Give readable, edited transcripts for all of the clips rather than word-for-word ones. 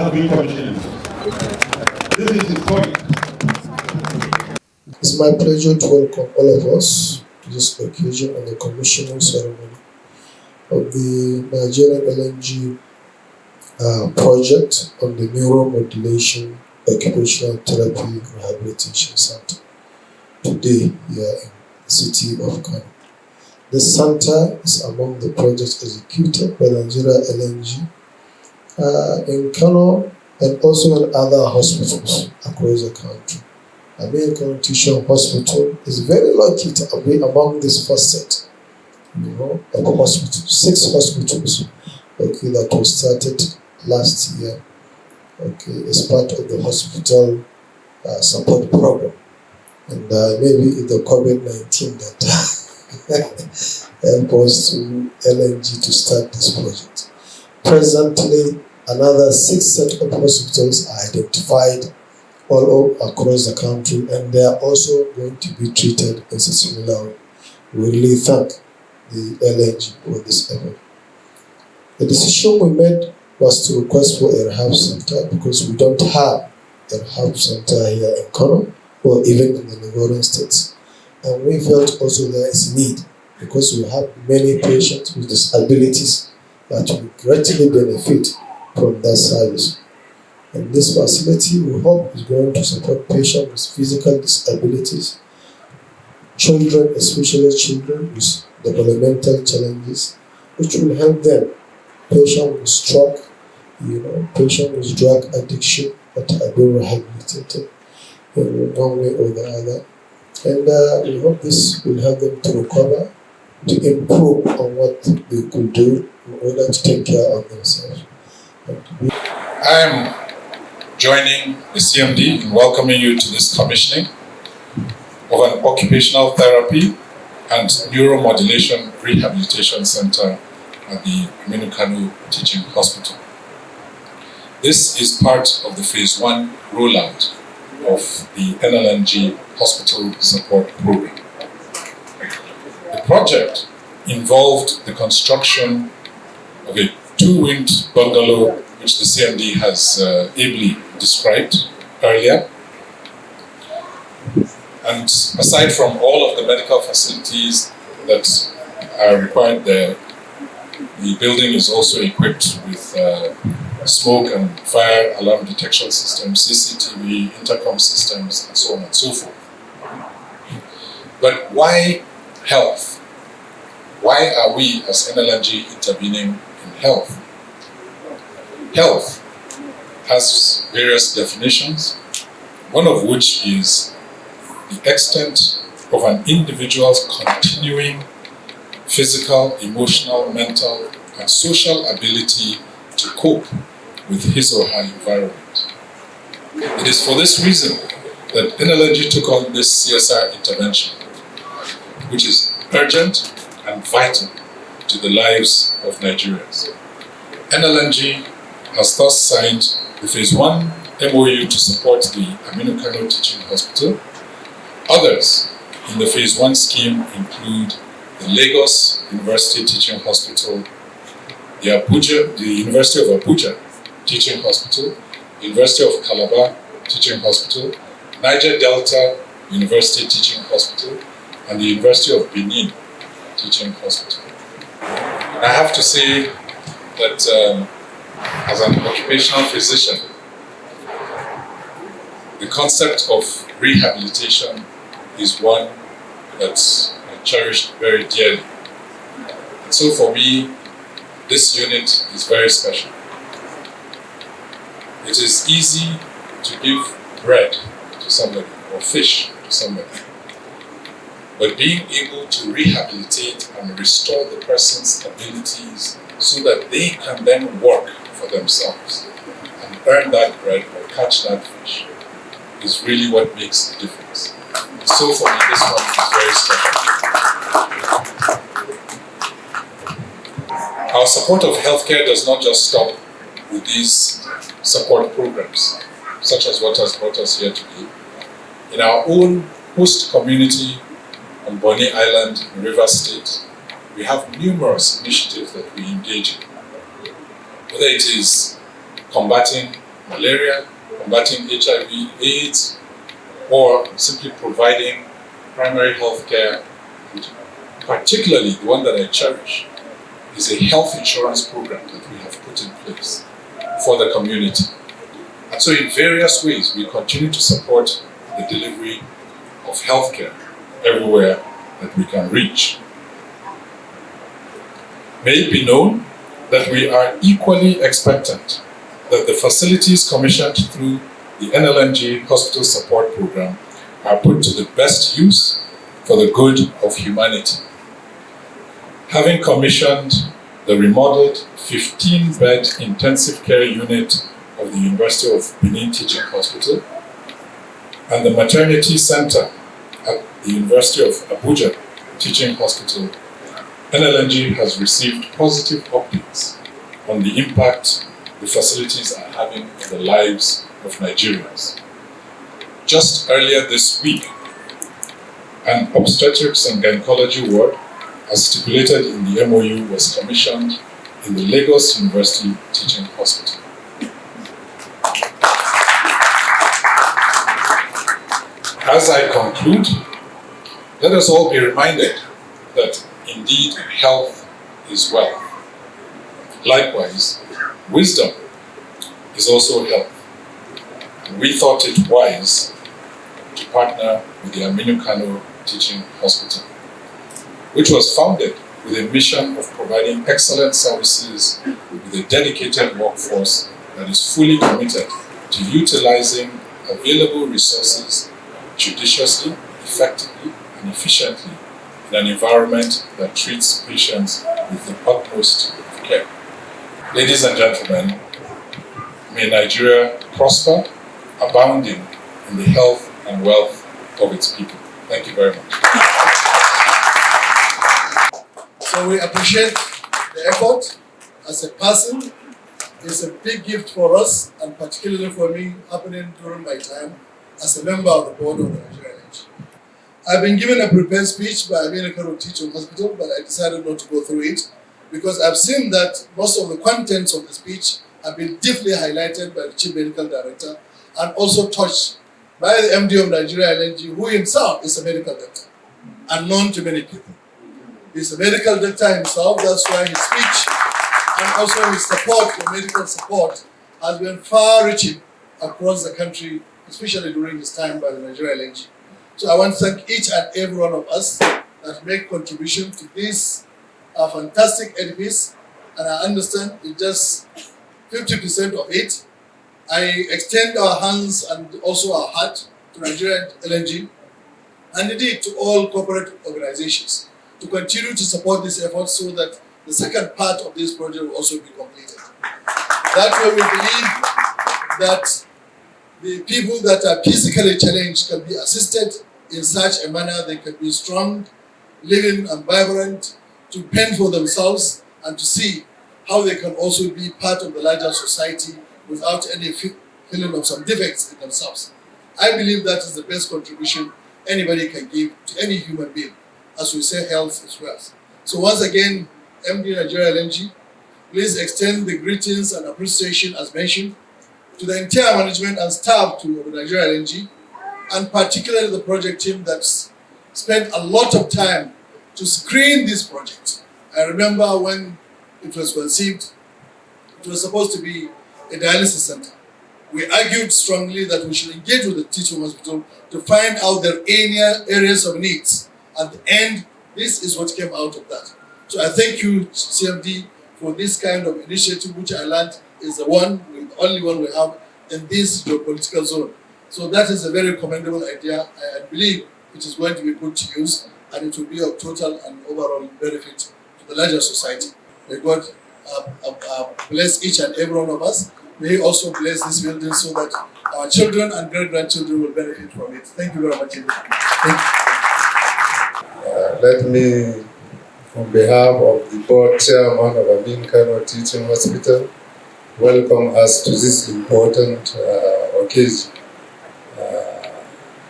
has been commissioned. This is historic. It's my pleasure to welcome all of us to this occasion on the commissioning ceremony of the Nigerian LNG project on the Neuromodulation Occupational Therapy Rehabilitation Center today here in the city of Kano. This center is among the projects executed by Nigeria LNG in Kano and also in other hospitals across the country. American Teaching Hospital is very lucky to be among this first set, of hospitals, 6 hospitals, that was started last year, as part of the hospital support program. And maybe it's the COVID-19 that helped us to LNG to start this project. Presently, another 6 set of hospitals are identified all across the country, and they are also going to be treated in a similar way. We really thank the LNG for this effort. The decision we made was to request for a rehab center because we don't have a rehab center here in Kano or even in the neighboring states. And we felt also there is need because we have many patients with disabilities that will greatly benefit from that service. And this facility, we hope, is going to support patients with physical disabilities, children, especially children with developmental challenges, which will help them. Patients with stroke, patients with drug addiction that are being rehabilitated in one way or the other. And we hope this will help them to recover, to improve on what they could do in order to take care of themselves. I am joining the CMD in welcoming you to this commissioning of an occupational therapy and neuromodulation rehabilitation center at the Aminu Kano Teaching Hospital. This is part of the phase 1 rollout of the NLNG Hospital Support Program. The project involved the construction of a 2-winged bungalow, which the CMD has ably described earlier. And aside from all of the medical facilities that are required there, the building is also equipped with smoke and fire alarm detection systems, CCTV, intercom systems, and so on and so forth. But why health? Why are we as NLNG intervening in health? Health has various definitions, one of which is the extent of an individual's continuing physical, emotional, mental, and social ability to cope with his or her environment. It is for this reason that NLNG took on this CSR intervention, which is urgent and vital to the lives of Nigerians. NLNG has thus signed the phase 1 MOU to support the Aminu Kano Teaching Hospital. Others in the phase 1 scheme include the Lagos University Teaching Hospital, the University of Abuja Teaching Hospital, University of Calabar Teaching Hospital, Niger Delta University Teaching Hospital, and the University of Benin Teaching Hospital. And I have to say that as an occupational physician, the concept of rehabilitation is one that's cherished very dearly. And so for me, this unit is very special. It is easy to give bread to somebody or fish to somebody. But being able to rehabilitate and restore the person's abilities so that they can then work for themselves and earn that bread or catch that fish is really what makes the difference. So for me, this one is very special. Our support of healthcare does not just stop with these support programs, such as what has brought us here today. In our own host community on Bonny Island in Rivers State, we have numerous initiatives that we engage in. Whether it is combating malaria, combating HIV/AIDS, or simply providing primary health care. And particularly, the one that I cherish is a health insurance program that we have put in place for the community. And so in various ways, we continue to support the delivery of healthcare everywhere that we can reach. May it be known that we are equally expectant that the facilities commissioned through the NLNG Hospital Support Program are put to the best use for the good of humanity. Having commissioned the remodeled 15-bed intensive care unit of the University of Benin Teaching Hospital and the maternity center at the University of Abuja Teaching Hospital, NLNG has received positive updates on the impact the facilities are having on the lives of Nigerians. Just earlier this week, an obstetrics and gynecology ward, as stipulated in the MOU, was commissioned in the Lagos University Teaching Hospital. As I conclude, let us all be reminded that indeed health is wealth. Likewise, wisdom is also health. And we thought it wise to partner with the Aminu Kano Teaching Hospital, which was founded with a mission of providing excellent services with a dedicated workforce that is fully committed to utilizing available resources judiciously, effectively, and efficiently in an environment that treats patients with the utmost care. Ladies and gentlemen, may Nigeria prosper, abounding in the health and wealth of its people. Thank you very much. So we appreciate the effort. As a person, it's a big gift for us, and particularly for me, happening during my time as a member of the board of the Nigerian NLNG. I've been given a prepared speech by Aminu Kano Teaching Hospital, but I decided not to go through it because I've seen that most of the contents of the speech have been deeply highlighted by the Chief Medical Director and also touched by the MD of Nigeria NLNG, who himself is a medical doctor and known to many people. He's a medical doctor himself, that's why his speech and also his support for medical support has been far-reaching across the country, especially during his time by the Nigeria NLNG. So I want to thank each and every one of us that make contribution to this fantastic edifice, and I understand it's just 50% of it. I extend our hands and also our heart to Nigeria NLNG and indeed to all corporate organizations to continue to support this effort so that the second part of this project will also be completed. That way we believe that the people that are physically challenged can be assisted in such a manner they can be strong, living and vibrant, to fend for themselves and to see how they can also be part of the larger society without any feeling of some defects in themselves. I believe that is the best contribution anybody can give to any human being. As we say, health is wealth. So once again, MD Nigeria NLNG, please extend the greetings and appreciation as mentioned to the entire management and staff to Nigeria NLNG, and particularly the project team that's spent a lot of time to screen this project. I remember when it was conceived, it was supposed to be a dialysis center. We argued strongly that we should engage with the teaching hospital to find out their areas of needs. At the end, this is what came out of that. So I thank you, CMD, for this kind of initiative, which I learned is the only one we have in this geopolitical zone. So that is a very commendable idea. I believe it is going to be put to use, and it will be of total and overall benefit to the larger society. May God bless each and every one of us. May He also bless this building so that our children and great-grandchildren will benefit from it. Thank you very much. Thank you. Let me, on behalf of the board chairman of Aminu Kano Teaching Hospital, welcome us to this important occasion.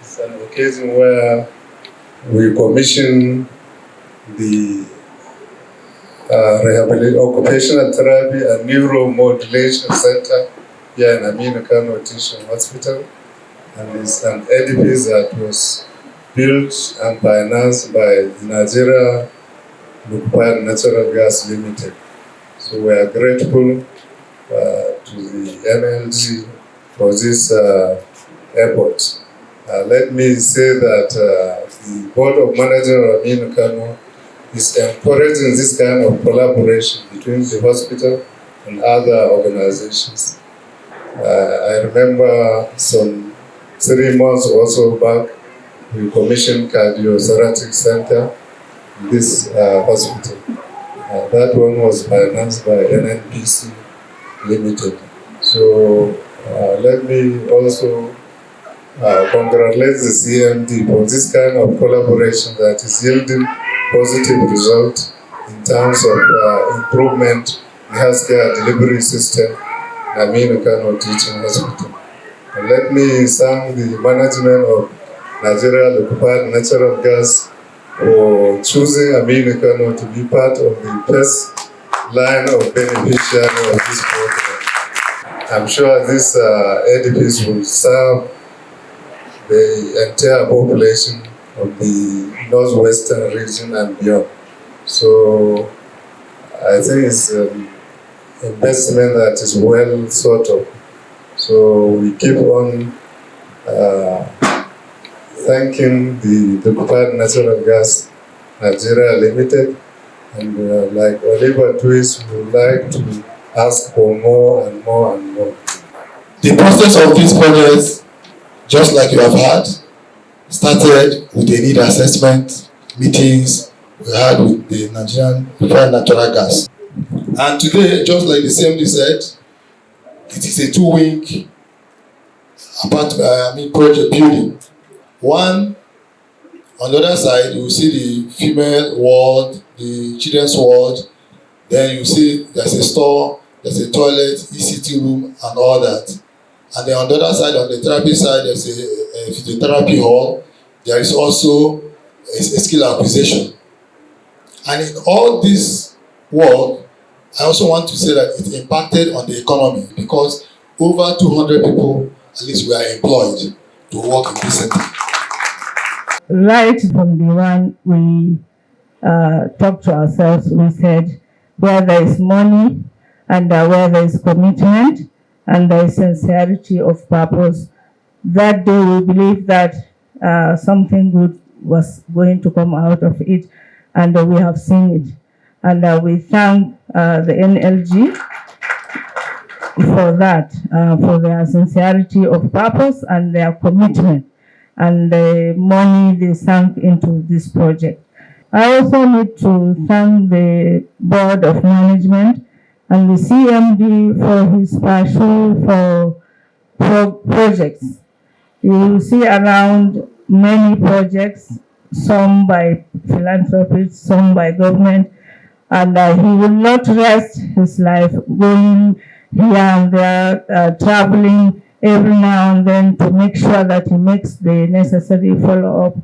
It's an occasion where we commission the Occupational Therapy and Neuromodulation Center here in Aminu Kano Teaching Hospital, and it's an edifice that was built and financed by Nigeria Liquefied Natural Gas Limited. So we are grateful to the NLG for this effort. Let me say that the Board of Managers of Aminu Kano is encouraging this kind of collaboration between the hospital and other organizations. I remember some 3 months or so back, we commissioned Cardiothoracic Center in this hospital. That one was financed by NNPC Limited. So let me also congratulate the CMD for this kind of collaboration that is yielding positive results in terms of improvement in healthcare delivery system in Aminu Kano Teaching Hospital. And let me thank the management of Nigeria Liquefied Natural Gas for choosing Aminu Kano to be part of the first line of beneficiary of this program. I'm sure this edifice will serve the entire population of the northwestern region and beyond. So I think it's an investment that is well thought of. So we keep on thanking the Liquefied Natural Gas Nigeria Limited, and like Oliver Twist, we would like to ask for more and more and more. The process of these projects, just like you have had, started with a need assessment meetings we had with the Nigerian Liquefied Natural Gas. And today, just like the CMD said, it is a two-wing project building. One, on the other side, you will see the female ward, the children's ward. Then you see there's a store, there's a toilet, ECT room, and all that. And then on the other side, on the therapy side, there's a physiotherapy hall. There is also a skill acquisition. And in all this work, I also want to say that it impacted on the economy because over 200 people, at least, were employed to work in this center. Right from the one we talked to ourselves, we said where there is money and where there is commitment and there is sincerity of purpose, that day we believe that something good was going to come out of it, and we have seen it. And we thank the NLG for that, for their sincerity of purpose and their commitment and the money they sank into this project. I also need to thank the Board of Management and the CMD for his passion for projects. You will see around many projects, some by philanthropists, some by government, and he will not rest his life going here and there, traveling every now and then to make sure that he makes the necessary follow-up.